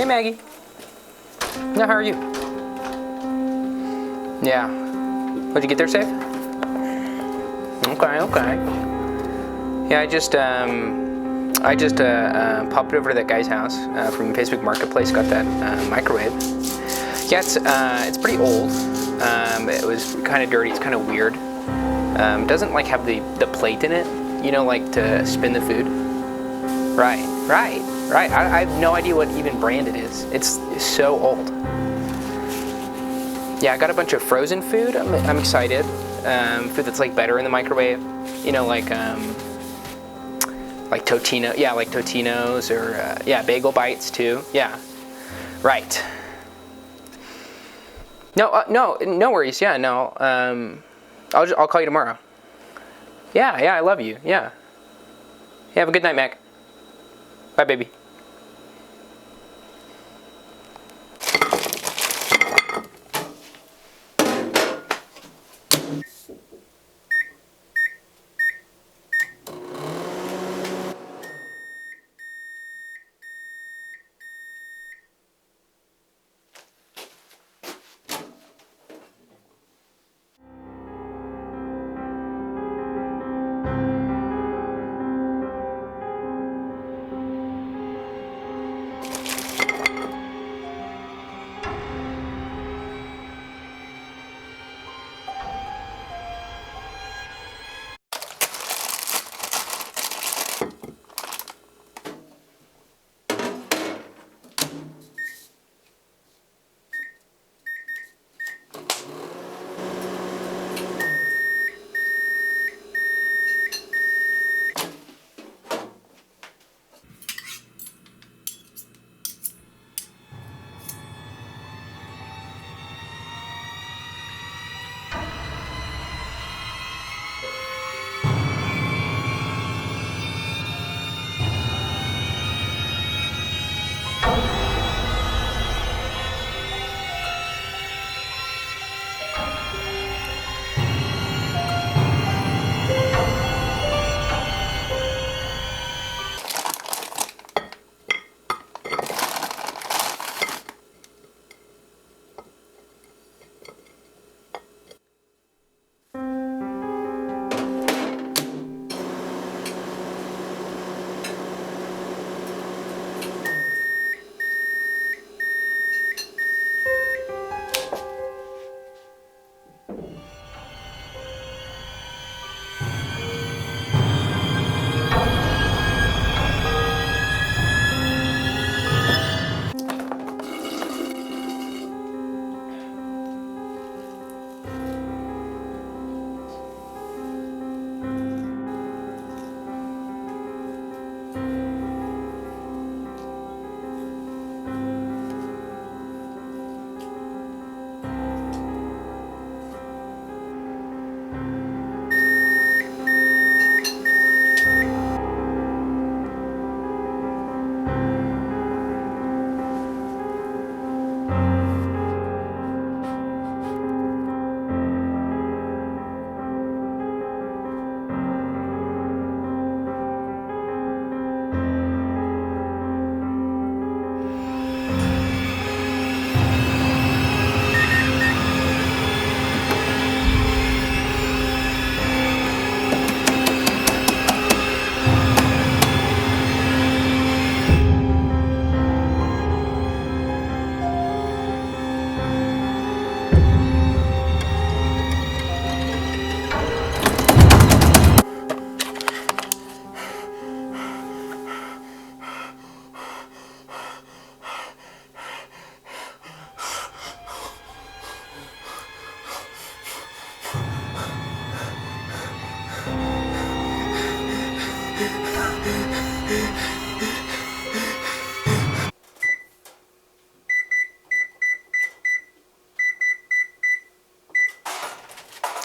Maggie. Now, how are you? Yeah. Did you get there safe? Okay, okay. Yeah, I just popped over to that guy's house from Facebook Marketplace. Got that microwave. Yeah, it's pretty old. It was kind of dirty. It's kind of weird. Doesn't like have the plate in it, you know, like to spin the food. Right. I have no idea what even brand it is. It's so old. Yeah, I got a bunch of frozen food. I'm excited. Food that's like better in the microwave. You know, like Totino. Yeah, like Totinos or yeah, bagel bites too. Yeah. Right. No worries. Yeah, no. I'll call you tomorrow. Yeah, I love you. Yeah. Have a good night, Mac. Bye, baby.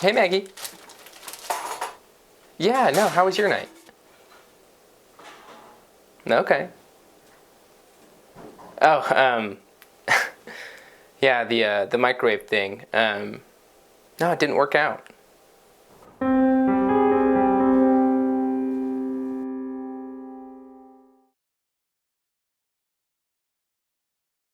Hey, Maggie. Yeah, no, how was your night? Okay. Oh, yeah, the microwave thing. No, it didn't work out.